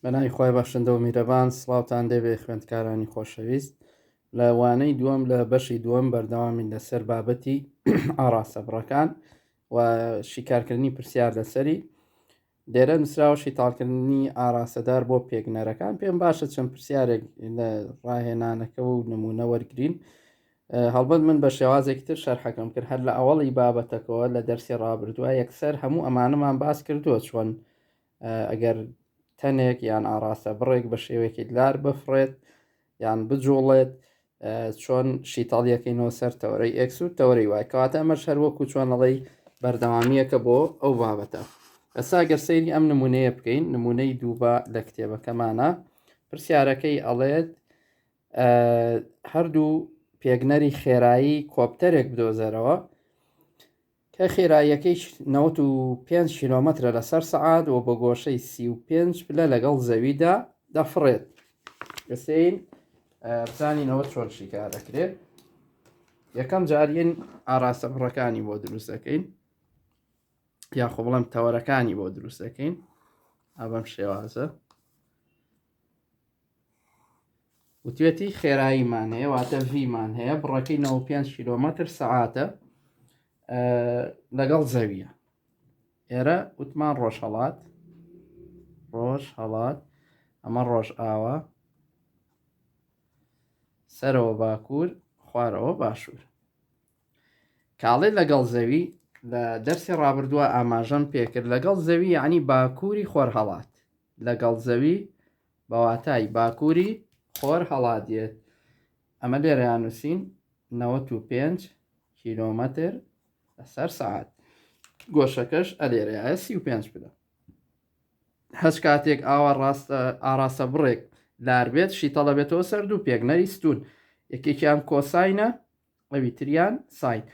بەناوی خۆی بەخشندە و میرەبان سڵاوتان دەبێ خوێندکارانی خۆشەویست لە وانەی دووەم لە بەشی دووەم بەردەوامی لەسەر بابەتی ئاراسەبڕەکان و شیکارکردنی پرسیار لەسەری لێرە نووسراوە شیتاڵکردنی ئاراسەدار بۆ پێگنەرەکان پێم باشە چەند پرسیارێک لە ڕاهێنانەکە و نمونە وەرگین هەڵبەت من بە شێوازێکی تر شەرحەکەم کرد هەر لە ئەوڵی بابەتەکەەوە لە دەرسی ڕابردووە یەکسەر هەموو ئەمانەمان باس کردووە چۆن ئەگەر تەنێک یان ئاراسە بڕێک بە شێوەیەکی لار بفرێت یان بجوڵێت چۆن شیتاڵیەکەینەوە سەر تەورەی ئێکس و تەورەی وای کەواتە ئەمەش هەر وەکو چۆنەڵی بەردەوامیەکە بۆ ئەو بابەتە. ئەسا گەر سەیری ئەم نمونەیە بکەین نمونەی دووبە لە کتێبەکەمانە پرسیارەکەی ئەڵێت هەردوو پێگنەری خێرایی کۆپتەرێک بدۆزەرەوە کە خێراییەکەی 95 کیلۆمەترە لەسەر سەعات و بە گۆشەی 35 پلە لەگەڵ زەویدا دەفڕێت. گەسەین بزانینەوە چۆن شیکار دەکرێت. یەکەم جاریین ئاراسە بڕەکانی بۆ دروست دەکەین یاخۆ بڵێم تەوەرەکانی بۆ دروست دەکەین ئابەم شێوازە وتوێتی خێراییمان هەیە واتە ڤیمان هەیە بڕەکەی 95 کیلۆمەتر سەعاتە لەگەڵ زەویە. ئێرە وتمان ڕۆژهەڵات ئەمە ڕۆژ ئاوە سەرەوە باکوور خوارەوە باشوور. کاڵێ لەگەڵ زەوی لە دەرسی ڕابردووە ئاماژەم پێکرد لەگەڵ زەوی یعنی باکووری خۆرهەڵات لەگەڵ زەوی بەواتای باکووری خۆر هەڵاتێت. ئەمە لێرەیان نووسین 95 کیلۆمەتر لەسەر سەعات گۆشەکەش ئەلێرەیە 35 بدە. هەچ کاتێک ئاوا ئاراسە بڕێک لاربێت شیتەڵە بێتەوە سەر دوو پێگنەری ستون یەکێکیان کۆساینە ئەوی تریان ساین.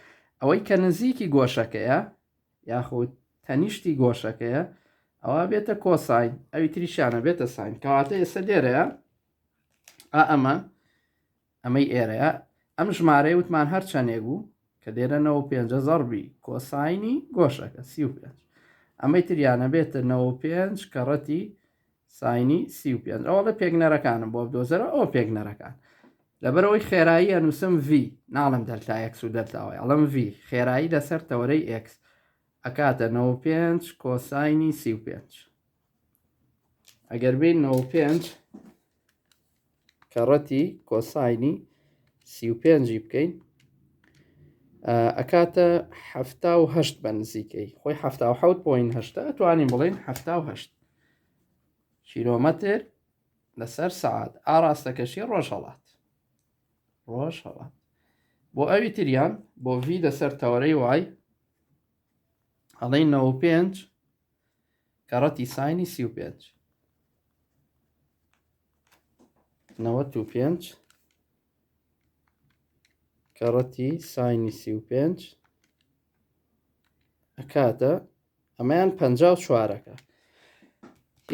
ئەوەی کە نزیکی گۆشەکەیە یاخود تەنیشتی گۆشەکەیە ئەوە بێتە کۆساین ئەوی تریشانە بێتە ساین کەواتە ئێستا لێرەیە ئەمەی ئێرەیە ئەم ژمارەی وتمان هەر چەندێک بوو کە لێرەنەوە 5 زەربی کۆساینی گۆشەکە 35 ئەمەی تریانە بێتە 95 کەڕەتی ساینی 35 ئەوە لە پێگنەرەکانم بۆ بدۆزەرە ئەوە پێگنەرەکان لەبەرەوەی خێرایی ئەنووسم V ناڵم دەلتا X و دەلتاوای ئەڵم V خێرایی لەسەر تەورەی X ئەکاتە 95 کۆساینی 35 ئەگەر بین 95 کەڕەتی کۆساینی 35 بکەین ئەکاتە 78 بە نزیکەی خۆی 77.8 ئەتوانین بڵێن 78 کیلۆمەتر لەسەر سەعات ئاراستەکەشی ڕۆژهەڵات بۆ ئەوی تریان بۆ V لەسەر تەورەی وای ئەڵێن 95 کەڕەتی ساینی 35 95 کەڕەتی ساینی 35 ئەکاتە ئەمەیان 54ەکە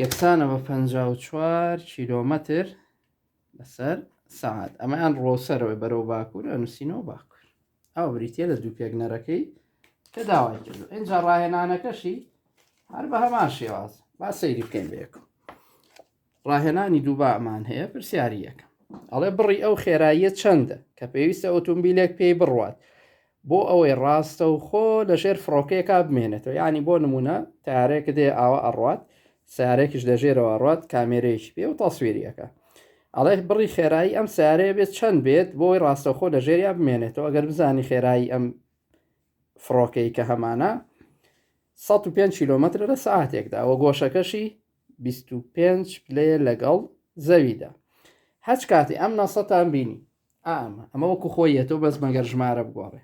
یەکسانە بە 54 کیلۆمەتر لەسەر سەعات ئەمەیان ڕۆسەرەوەی بەرەو باکوور ئەنووسینەوە باکوور ئەو بریتە لە دوو پێگنەرەکەی کە داوای کردو. اینجا ڕاهێنانەکەشی هەر بە هەمان شێواز با سەیری بکەین بێکم. ڕاهێنانی دووبامان هەیە پرسیاری یەکەم ئەڵێ بڕی ئەو خێراییە چەندە کە پێویستە ئۆتۆمبیلێک پێی بڕوات بۆ ئەوەی ڕاستە و خۆ لەژێر فڕۆکەیەکا بمێنێتەوە یعنی بۆ نمونە تارێکە دێ ئاوە ئەڕوات سیارێکیش لەژێرەوە ڕات کامێرەیەکی پێ و تەسویریەکە ئەڵێ بڕی خێرایی ئەم سیارەیە بێت چەند بێت بۆی ڕاستەخۆ لە ژێریا بمێنێتەوە ئەگەر بزانی خێرایی ئەم فڕۆکەی کە هەمانە 105 کیلۆمەتر لە سەعاتێکدا ئەوە گۆشەکەشی 25 پلەیە لەگەڵ زەویدا. هەچ کاتی ئەم نەسەتان بینی ئەمە وەکو خۆیەتەوە بەس مەگەر ژمارە بگۆڕێ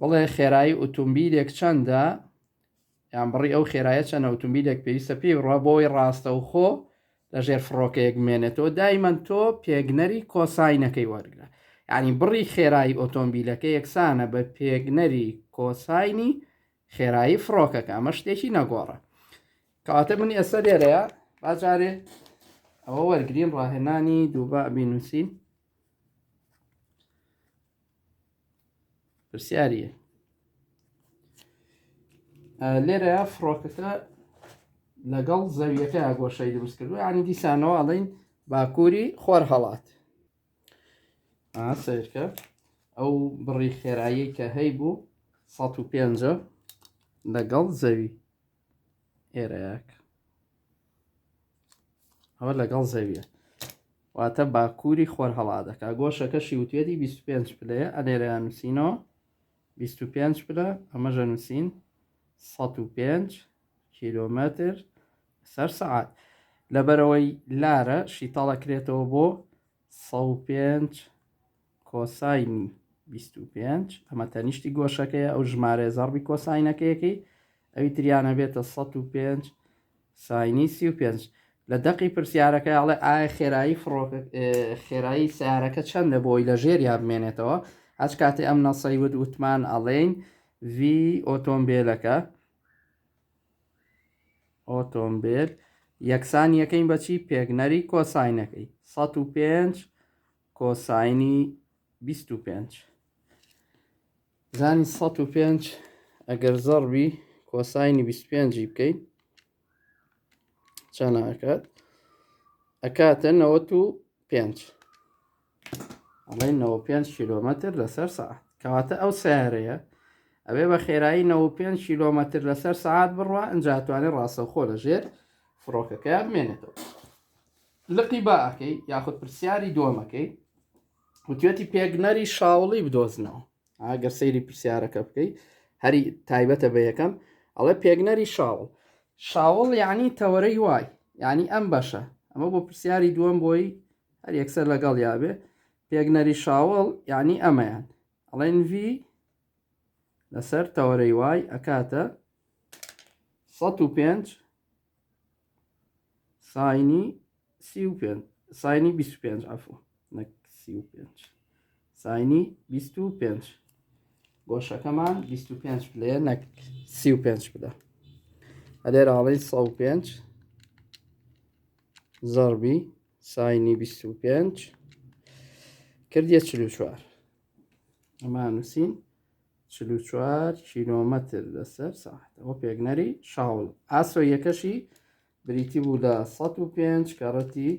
بڵێ خێرایی ئۆتۆمبیلێک چەندە یان بڕی ئەو خێرایە چەند ئۆتۆمبیلێک پێویستە پێی ڕوا بۆی ڕاستە و خۆ لەژێر فڕۆکەیەک بمێنێتەوە دایمەن تۆ پێگنەری کۆساینەکەی وەرگرە یعنی بڕی خێرایی ئۆتۆمبیلەکە یەکسانە بە پێگنەری کۆساینی خێرایی فڕۆکەکە ئەمە شتێکی نەگۆڕە کەواتە من ئێستا لێرەیە باجارێ ئەوە وەرگرین ڕاهێنانی دووبا بینووسین پرسیاریە لێرەیە فڕۆکەکە لەگەڵ زەویەکە گۆشەی دروست کردو، ینی دیسانەوە ئەڵین باکووری خۆر هەڵات. سیرکە ئەو بڕی خێرایی کە هەی بوو 105 لەگەڵ زەوی ئێرەیەک، ئەوە لەگەڵ زەویە، واتە باکووری خۆر هەڵا دەکا. گۆشەکەشی وتێتی 25 پلەیە، ئەلێرەیان نووسینەوە 25 پلە، ئەمەژە نووسین 105 کیلۆمەتر سەر سەعات. لەبەرەوەی لارە شیتاڵەکرێتەوە بۆ 105 کۆساینی 25، ئەمە تەنیشتی گۆشەکەیە، ئەو ژمارە زەڕبی کۆساینەکەیەکی ئەوی تریانە بێتە 105 ساینی 35. لە دەقی پرسیارەکە ئاڵێ ئایا خێرایی سیارەکە چەندە بۆی لە ژێریا بمێنێتەوە. هەچ کاتێ ئەم نەسەی وتمان ئەڵێن ڤی ئۆتۆمبیلەکە ئۆتۆمبیل یەکسان یەکەین بەچی پێگنەری کۆساینەکەی 105 کۆساینی 25. زانی 105 ئەگەر زەڕبی کۆساینی 25 بکەیت چەند ئەکات؟ ئەکاتە 95، ئەڵێن 95 کیلۆمەتر لەسەر سەعات، کەواتە ئەو سیارەیە ئەوێ بە خێرایی 95 کیلۆمەتر لەسەر سەعات بڕوە، ئەنجاتوانێت ڕاستەوخۆ لە ژێر فڕۆکەکە بمێنێتەوە. لقی باەکەی یاخود پرسیاری دووەمەکەی وتوێتی پێگنەری شاوڵی بدۆزنەوە. ئاگەر سەیری پرسیارەکە بکەیت هەری تایبەتە بە یەکەم، ئەڵێ پێگنەری شاوڵ یعنی تەوەرەی وای، یعنی ئەم بەشە، ئەمە بۆ پرسیاری دووەم بۆی هەر یەکسەر لەگەڵ یابێ. پێگنەری شاوڵ یعنی ئەمەیان، ئەڵێن ڤی لەسەر تەوەرەی وای ئەکاتە 105 ساینی 35 ساینی 25 عەفو نەک 35 ساینی 25. گۆشەکەمان 25 پلەیە نەک 35 پلە. ئەلێرە ئاڵێن 105 زەڕبی ساینی 25 کردیە 44، ئەمە نووسین 44 کیلۆمەتر لەسەر ساعت. ئەوە پێگنەری شاوڵ. ئاسۆ یەکەشی بریتی بوو لە 105 کەڕەتی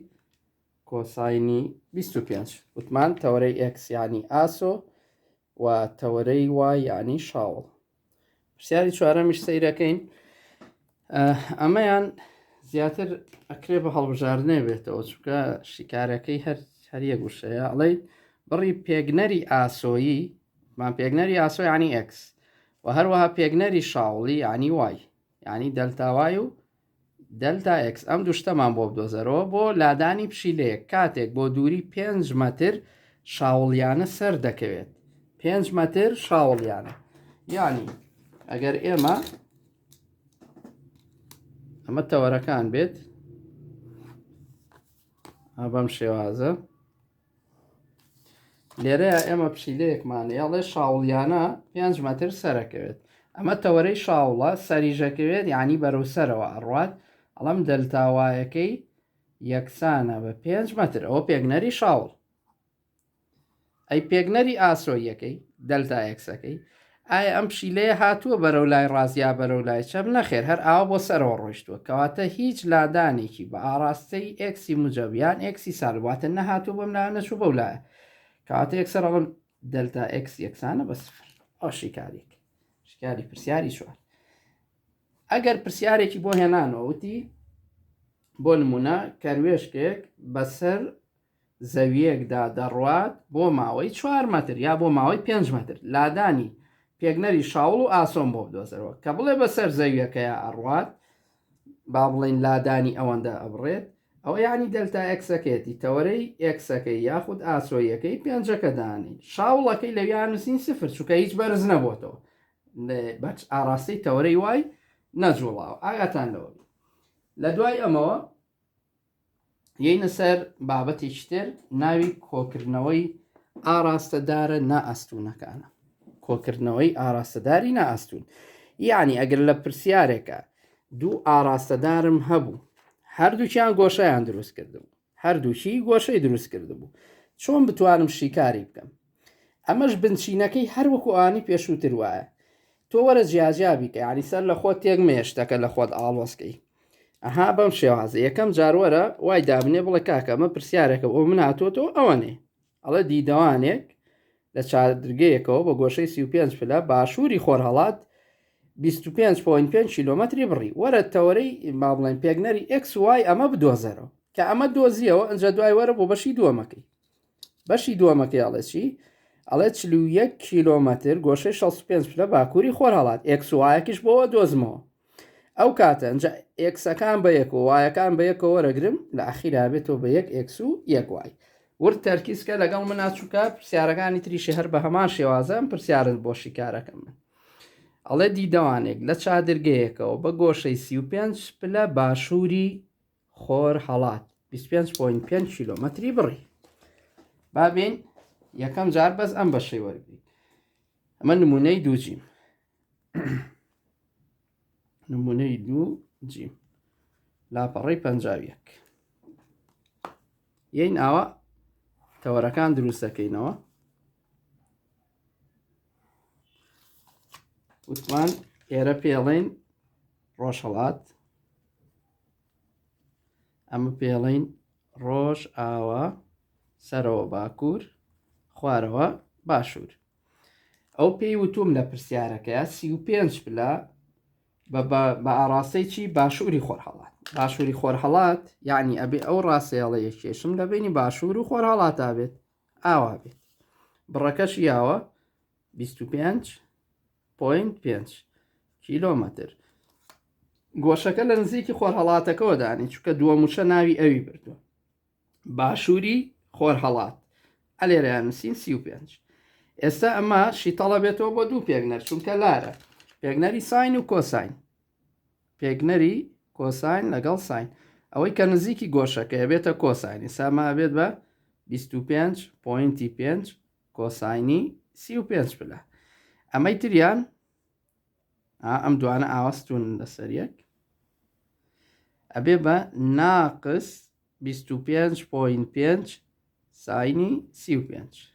کۆساینی 25. وتمان تەوەرەی ئێکس یعنی ئاسۆ و تەوەرەی وای یعنی شاوڵ. پرسیاری چوارەمیش سەیرەکەین. ئەمەیان زیاتر ئەکرێ بە هەڵبژاردنێ بێتەوە، چونکە شیکارەکەی هەریە گوشەیە. ئەڵێ بڕی پێگنەری ئاسۆیی، مان پێگنەری ئاسۆ یعنی ئێکس، و هەروەها پێگنەری شاوڵی یعنی وای، یعنی دەلتاوای و دەلتا ئێکس. ئەم دوشتەمان بۆ بدۆزەرەوە بۆ لادانی پشیلەیە. کاتێک بۆ دووری 5 مەتر شاوڵیانە سەر دەکەوێت، 5 مەتر شاوڵیانە، یعنی ئەگەر ئەمە تەوەرەکان بێت بەم شێوازە، لێرەیە ئێمە پشیلەیەکمانەیە ئەڵێ شاوڵیانە 5 مەتر سەرەکەوێت، ئەمە تەوەرەی شاوڵە سەریژەکەوێت یعنی بەرەو سەرەوە ئەڕوات، ئەڵەم دەلتاوایەکەی یەکسانە بە 5 مەتر، ئەوە پێگنەری شاوڵ. ئەی پێگنەری ئاسۆیەکەی دەلتا ئێکسەکەی، ئایا ئەم پشیلەیە هاتووە بەرەو لای ڕازیا بەرەو لای چەپ؟ نەخێر، هەر ئاوا بۆ سەرەوە ڕۆیشتووە، کەواتە هیچ لادانێکی بە ئاراستەی ئێکسی موجەبیان ئێکسی سالواتە نەهاتوو بەم لایە نەچوو بەو لایە، کەواتە یەکسەر ئەڵم دەلتا ئێکس یەکسانە بە سفر. ئەو شیکاری پرسیاری چوار. ئەگەر پرسیارێکی بۆ هێنانەوە وتی بۆ نمونە کەروێشکێک بەسەر زەویەکدا دەڕوات بۆ ماوەی 4 مەتر یا بۆ ماوەی 5 مەتر، لادانی پێگنەری شاوڵ و ئاسۆم بۆ بدۆزەرەوە. کە بڵێ بەسەر زەویەکەیە ئەڕوات، با بڵێن لادانی ئەوەندە ئەبڕێت، ئەوە یعنی دەلتا ئێکسەکەیەتی تەوەرەی ئێکسەکەی یاخود ئاسۆیەکەی 5ەکە دانی، شاوڵەکەی لەویان نووسین سفر، چونکە هیچ بەرز نەبووتەوە، بەچ ئاراستەی تەوەرەی وای نەجوڵاوە. ئاگاتان لەوە. لە دوای ئەمەوە یەینە سەر بابەتێکی تر، ناوی کۆکردنەوەی ئاراستەدارە نائەستوونەکانە. کۆکردنەوەی ئاراستەداری نائەستوون، یعنی ئەگەر لە پرسیارێکە دوو ئاراستەدارم هەبوو، هەردووکیان گۆشەیان دروست کردبوو، هەردووکی گۆشەی دروست کردبوو، چۆن بتوانم شیکاری بکەم؟ ئەمەش بنچینەکەی هەروەکو ئانی پێشووتر وایە. تۆ وەرە جیاجیا بیکە، یعنی سەر لە خۆت تێک مێشتەکە لە خۆت ئاڵۆسکەی، ئەها بەم شێوازە یەکەم جاروەرە وای دابنێ بڵێ کاکە ئەمە پرسیارێکە ئەو من هاتوۆتەوە ئەوەنێ ئەڵە دیدەوانێک لە چادرگەیەکەوە بە گۆشەی 35 پلە باشووری خۆرهەڵات 25.5 کیلۆمەتری بڕی وەرە تەوەرەی با بڵێن پێگنەری XY ئەمە بدۆزەرەوە کە ئەمە دۆزیەوە ئەنجە دوای وەرە بۆ بەشی دووەمەکەی بەشی دووەمەکەی ئەڵێکی ئەڵێ 41 کیلۆمەتر گۆشەی 65 پلە باکووری خۆرهەڵات XYەکیش بۆەوە دۆزمەوە ئەو کاتە ئەنج ئێکسەکان بە یەک و وایەکان بە یەکەوە وەرەگرم لە ئەخیرا بێتەوە بە 1 X و 1 Y ورد تەرکیزکە لەگەڵ من ناچووکە پرسیارەکانی تریشی هەر بە هەمان شێوازەم پرسیارن بۆ شیکارەکەم من ئەڵێ دیدەوانێک لە چادرگەیەکەوە بە گۆشەی 35 پلە باشووری خۆر هەڵات 25.5 کیلۆمەتری بڕی بابین یەکەم جار بەس ئەم بەشەی وەرگیت ئەمە نمونەی دوو جیم نمونەی دوو جیم لاپەڕەی 51 یین ئاوە تەوەرەکان دروست دەکەینەوە وتمان ئێرە پێڵین ڕۆژهەڵات ئەمە پێڵین ڕۆژ ئاوە سەرەوە باکوور خوارەوە باشوور ئەو پێی وتوم لە پرسیارەکەیە 35 پلە بە ئاڕاستەی چی باشووری خۆرهەڵات باشووری خۆرهەڵات یعنی ئەبێ ئەو ڕاستەیەڵەیە کێشم لە بینی باشوور و خۆرهەڵاتا بێت ئاوا بێت بڕەکەش یاوە 25.5 کیلۆمەتر گۆشەکە لە نزیکی خۆرهەڵاتەکەەوە دانی چونکە دووەموشە ناوی ئەوی بردووە باشووری خۆرهەڵات ئەلێرەیان نووسین 35 ئێستا ئەمە شیتەڵە بێتەوە بۆ دوو پێگنەر چونکە لارە پێگنەری ساین و کۆساین پێگنەری کۆساین لەگەڵ ساین ئەوەی کە نزیکی گۆشەکە بێتە کۆساینی ساما بێت بە 25.5 کۆساینی 35 پلە ئەمەی تریان ئەم دوانە ئاوەستون لەسەر یەک ئەبێ بە ناقس 25.5 ساینی 35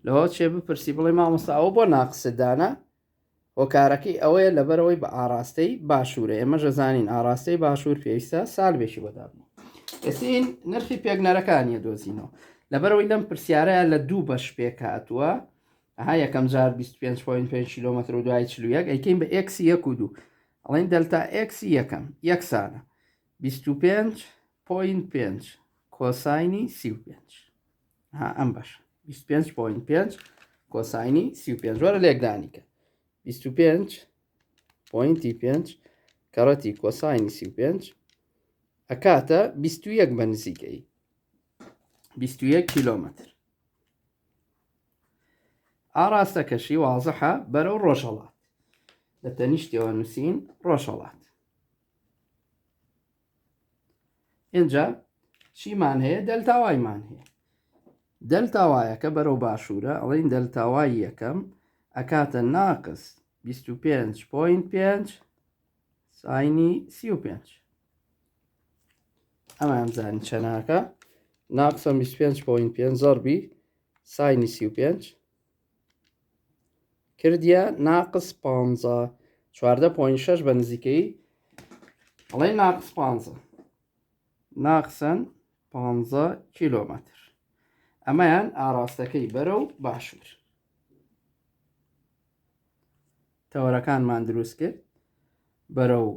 لەوە چێ بپرسی بڵێ مامۆستا ئەوە بۆ ناقسدانە هۆکارەکەی ئەوەیە لەبەرەوەی بە ئاراستەی باشوورە ئێمە ژەزانین ئاراستەی باشوور پێویستە ساڵبێکی بۆدابوو ئێسین نرخی پێگنەرەکانیە دۆزینەوە لەبەرەوەی لەم پرسیارەیە لە دوو بەش پێک هاتووە ئەها یەکەم جار 25.5 کیلۆمەتر و دوای 41 ئەیکەین بە X 1 و 2 ئەڵێن دەلتا X یەکەم یەکسانە 25.5 کۆساینی 35 ئەم باش 25.5 کۆساینی 35 وەرە لێکدانیکە 25.5 کەڕەتی کۆساینی 35 ئەکاتە 21 بە نزیکەی 21 کیلۆمەتر ئاراستەکەشی وازەحە بەرەو ڕۆژهەڵات لە تەنیشتەوە نووسین ڕۆژهەڵات اینجا چیمان هەیە دەلتاوایمان هەیە دەلتاوایەکە بەرەو باشوورە ئەڵین دەلتاوای یەکەم ئەکاتە ناقس 25.5 ساینی 35 ئەمان زانین چەناکە ناقسە 25.5 زەربی ساینی 35 کردیە ناقس 15 14.6 بە نزیکەی ئەڵێ ناقس 15 ناقسەن 15 کیلۆمەتر ئەمەیان ئاراستەکەی بەرەو باشوور تەوەرەکانمان دروست کرد بەرەو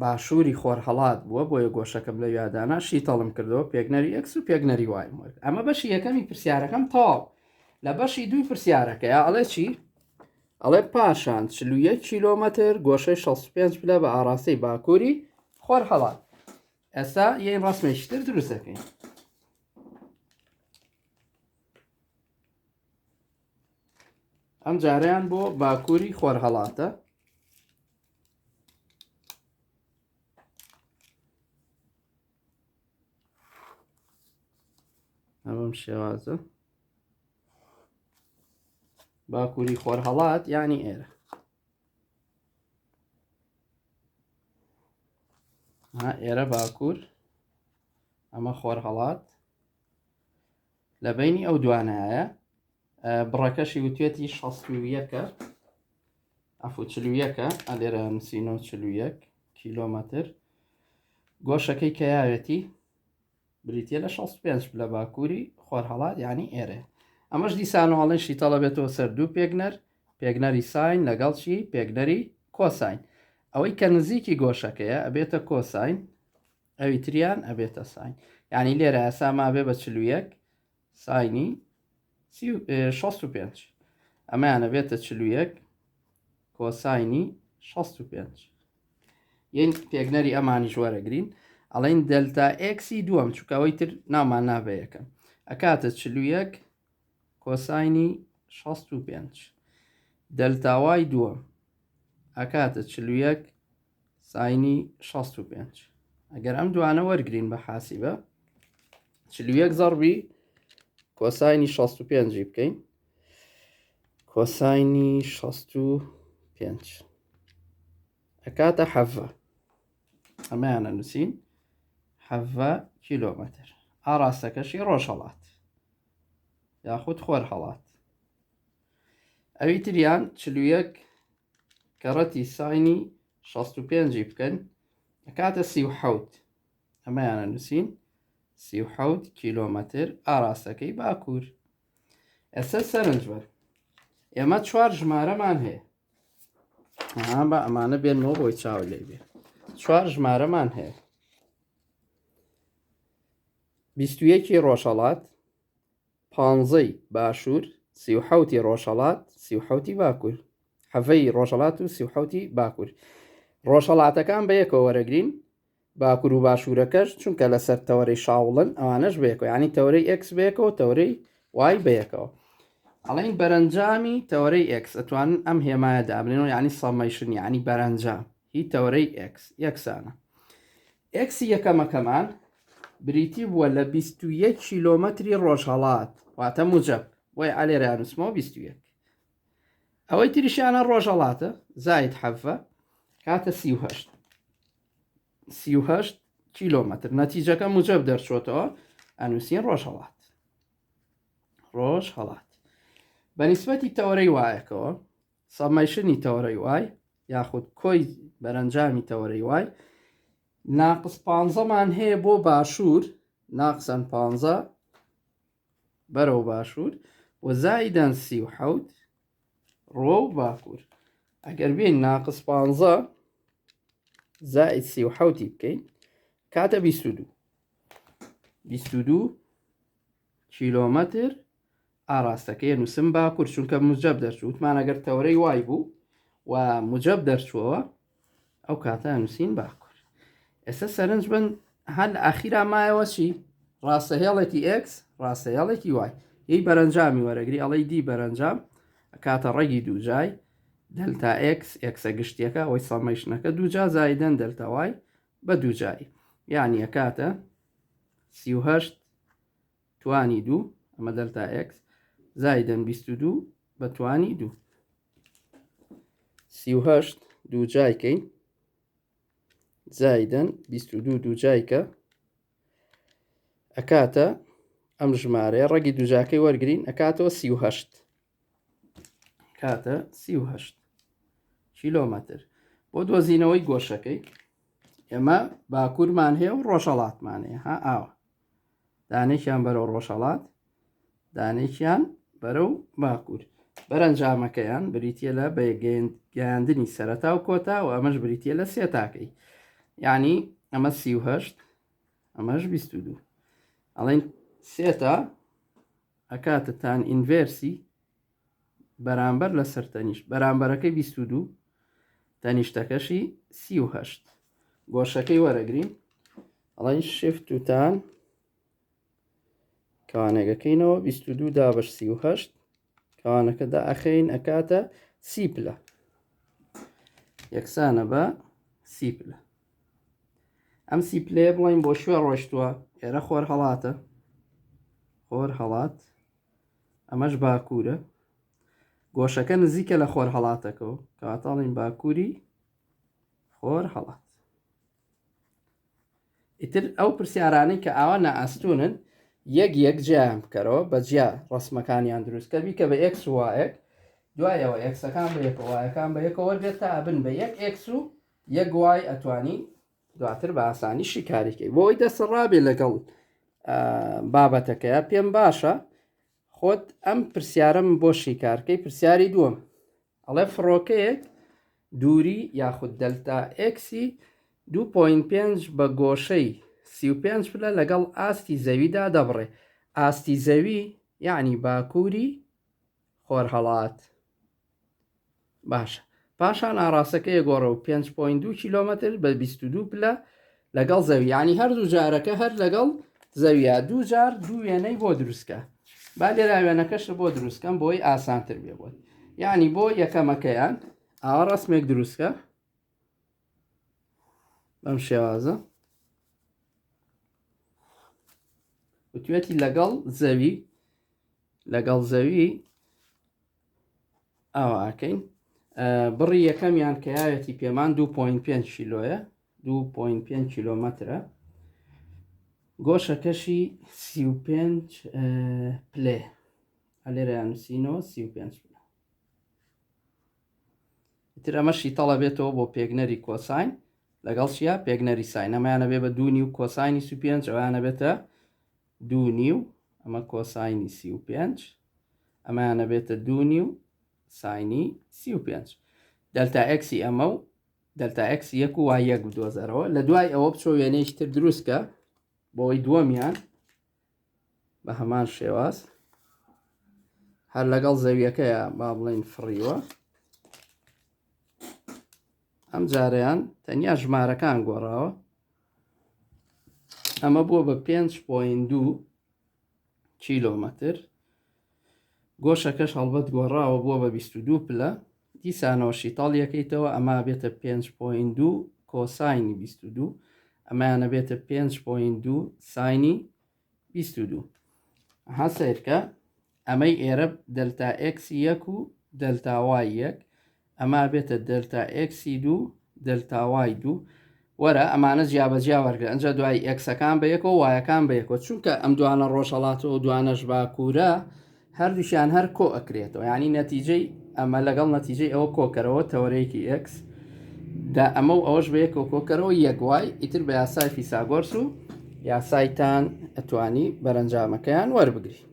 باشووری خۆرهەڵات بووە بۆیە گۆشەکەم لە یادانە شیتەڵم کردەوە پێگنەری X و پێگنەری Y ئەمە بەشی یەکەمی پرسیارەکەم تەواو لە بەشی دووی پرسیارەکەیە ئەڵێ چی؟ ئەڵێ پاشان 41 کیلۆمەتر گۆشەی 65 پلە بە ئاراستەی باکووری خۆرهەڵات ئێستا یەین ڕاستمێکی تر دروست دەکەین ئەم جاریان بۆ باکووری خۆرهەڵاتە ئەوەم شێوازە باکووری خۆرهەڵات یعنی ئێرە ئێرە باکوور ئەمە خۆرهەڵات لە بینی ئەو دوانایە بڕەکەشی وتێتی 61ەکە ئەفو 41ەکە ئەلێرە نووسینەوە 41 کیلۆمەتر گۆشەکەی کە یاوێتی بریتە لە 65 لە باکووری خۆرهەڵات یعنی ئێرە. ئەمەش دیسانەوەڵێن شیتەڵە بێتەوە سەر دوو پێگنەری ساین لەگەڵچی پێگنەری کۆساین. ئەوەی کە نزیکی گۆشەکەیە ئەبێتە کۆساین، ئەوی تریان ئەبێتە ساین. یعنی لێرە ئەساما بێ بە 41 ساینی 65 ئەمایانە بێتە 41 کۆساینی 65. یەن پێگنەری ئەمانی ژوەرەگرین ئەڵین دلتا ئێکسی دووەم چووکەوەی تر نامان نابێ یەکەم ئەکاتە 41 کۆساینی 65 دلتاوای دووەم ئەکاتە 41 ساینی 65. ئەگەر ئەم دوانە وەرگرین بە حاسیبە 41 زەڕبی کۆساینی 65 بکەین کۆساینی 65 ئەکاتە حەڤە. ئەمەیانە نووسین 70 کیلۆمەتر. ئاراستەکەشی ڕۆژهەڵات یاخود خۆرهەڵات. ئەوی تریان 41 کەڕەتی ساینی 65 بکەن ئەکاتە 37. ئەمەیانە نووسین 37 کیلۆمەتر ئاراستەکەی باکوور. ئێستا سەرنج بەر ئێمە 4 ژمارەمان هەیە بە ئەمانە بێنەوە بۆی چاو لێ بێ. 4 ژمارەمان هەیە 21 ڕۆژهەڵات 15 باشوور 37 ڕۆژهەڵات 37 باکوور 7 ڕۆژهەڵات و 37 باکوور. ڕۆژهەڵاتەکان بەیەکەوە وەرەگرین باکوور و باشوورەکەش چونکە لەسەر تەوەرەی شاوڵن ئەوانەش بەیەکەوە ینی تەورەی ئەکس بەیەکەوە تەورەی وای بەیەکەوە. ئەڵین بەرەنجامی تەورەی ئەکس ئەتوانن ئەم هێمایە دابنێنەوە ینی سەمەیشن ینی بەرەنجام هی تەورەی ئەکس یەکسانە. ئەکسی یەکەمەکەمان بریتی بووە لە 21 کیلۆمەتری ڕۆژهەڵات واتە موجب بۆی ئالێرانوسمەوە 21. ئەوەی تریشیانە ڕۆژهەڵاتە زاید حەڤە کاتە 38 کیلۆمەتر. نەتیجەکە موجب دەرچۆتەوە ئەنووسین ڕۆژهەڵات. بەنیسبەتی تەورەی وایەکەوە سەمەیشنی تەورەی وای یاخود کۆی بەرەنجامی تەورەی وای ناقص 15مان هەیە بۆ باشوور ناقسەن 15 بەرەو باشوور و زایدەن 37 ڕۆ و باکوور. ئەگەر بین ناقص 15 زائد 37 بکەین کاتە 22 کیلۆمەتر ئاراستەکەی نووسم باکوور چونکە موجب دەرچووتمان ئەگەر تەورەی وای بوو و موجب دەرچووەوە ئەو کاتە نووسین باکوور. ئێستا سەرنج بن هەل ئاخیرا مایەوە چی ڕاستەهێڵێکی ئەکس ڕاستەهێڵێکی وای هی بەرەنجامی وەرەگری ئەڵەی دی بەرەنجام کاتە ڕێگی دووجای دلتا ئەکس ئەکسە گشتیەکە ئەوەی سەمەیشنەکە دووجا زایدەن دلتا وای بە دووجایی یعنی ئەکاتە 38 توانی 2 ئەمە دلتا ئەکس زایدەن 22 بە توانی 2 38 دووجایکەین زایدەن 22 دووجایکە ئەکاتە ئەم ژمارەیە ڕێگی دووجاکەی وەرگرین ئەکاتەوە 38 کاتە 38 کیلۆمەتر. بۆ دۆزینەوەی گۆشەکەی ئێمە باکوورمان هەیە و ڕۆژهەڵاتمان هەیە ئاوە دانێکیان بەرەو ڕۆژهەڵات دانێکیان بەرەو باکوور. بەرەنجامەکەیان بریتە لە بەگەیاندنی سەرەتا و کۆتا و ئەمەش بریتە لە سێ تاکەی یعنی ئەمە 38 ئەمەش 22 ئەڵێن سێتا ئەکاتە تان ئینڤێرسی بەرامبەر لە سەرتەنیشت بەرامبەرەکەی 22 تەنیشتەکەشی 38 گۆشەکەی وەرەگرین ئەڵێن شفت و تان کەوانەکەکەینەوە 22 دا بەش 38 کەوانەکەدا ئەخەین ئەکاتە سیپلە یەکسانە بە سیپلە. ئەم سیپلەیە بڵین بۆ شوێ ڕۆیشتووە ئێرە خۆرهەڵاتە خۆرهەڵات ئەمەش باکوورە گۆشەکە نزیکە لە خۆرهەڵاتەکەەوە کەواتەڵین باکووری خۆرهەڵات. ئیتر ئەو پرسیارانەی کە ئاوا نائەستونن یەک جیان بکەرەوە بە جیا ڕسمەکانیان دروستکەبی کە بە ئێکس و وایەک دوایەوە ئێکسەکان بە یەکە وایەکان بە یەکەوە وەرگێت تا ئەبن بە یەک ئێکس و یەک وای ئەتوانی دواتر بە ئاسانی شیکاریکەی بۆی دەسەڕابێ لەگەڵ بابەتەکەیە پێم باشە خۆت ئەم پرسیارم بۆ شیکارکەی پرسیاری دووەم ئەڵێ فڕۆکەیەک دووری یاخود دەلتا ئێکسی 2.5 بە گۆشەی 35 پلە لەگەڵ ئاستی زەویدا دەبڕێ. ئاستی زەوی یعنی باکووری خۆرهەڵات. باشە پاشان ئاڕاستەکەی گۆڕە و 5.2 کیلۆمەتر بە 22 پلە لەگەڵ زەوی ینی هەردوو جارەکە هەر لەگەڵ زەویە دوو جار دوو وێنەی بۆ دروستکە. با لێرا وێنەکەش بۆ دروستکەم بۆی ئاسانتر بێ بۆت یعنی بۆ یەکەمەکەیان ئاوا ڕسمێک دروستکە بەم شێوازە وتوێتی لەگەڵ زەوی ئاواکەین بڕی یەکەمیان کە یاوێتی پێمان 2.5 کیلۆیە 2.5 کیلۆمەترە گۆشەکەشی 35 پلێ ئەلێرەیان نووسینەوە 35 پلە تر ئەمەشی تەڵە بێتەوە بۆ پێگنەری کۆساین لەگەڵ چیە پێگنەری ساین ئەمایانە بێ بە 2 و کۆساینی 35 ئەوانە بێتە 2 ئەمە کۆساینی 35 ئەمایانە بێتە 2 ساینی 35 دەلتا ئەکسی ئەمە و دەلتا ئەکس یەک و وای یەک بدۆزەرەوە لە دوای ئەوە بچۆ وێنەیەکی تر دروستکە بۆی دووەمیان بە هەمان شێواز هەر لەگەڵ زەویەکەیە با بڵین فڕیوە ئەم جارەیان تەنیا ژمارەکان گۆڕاوە ئەمە بووە بە 5.2 کیلۆمەتر گۆشەکەش هەڵبەت گۆڕاوە بووە بە 22 پلە دیسانەوە شیتاڵ یەکەیتەوە ئەما بێتە 5.2 کۆساینی 22 ئەمایانە بێتە 5.2 ساینی 22 ها سیرکە ئەمەی ئێرە دەلتا ئێکسی یەک و دەلتا وای یەک ئەما بێتە دەلتا ئێکسی 2 دەلتا وای 2 وەرە ئەمانە جیابەجیا وەرگرە ئەنجا دوای ئەکسەکان بە یەکەوە وایەکان بە یەکەوە چونکە ئەم دوانە ڕۆژهەڵاتەوە و دوانەش باکوورە هەردووشیان هەر کۆ ئەکرێتەوە ینی نەتیجەی ئەمە لەگەڵ نەتیجەی ئەوە کۆکەرەوە تەورەیەکی ئەکس دا ئەمە و ئەوەش بە یەکەوە کۆکەرەوە یەک وای ئیتر بە یاسای فیساگۆرس و یاسایتان ئەتوانی بەرەنجامەکەیان وەربگری.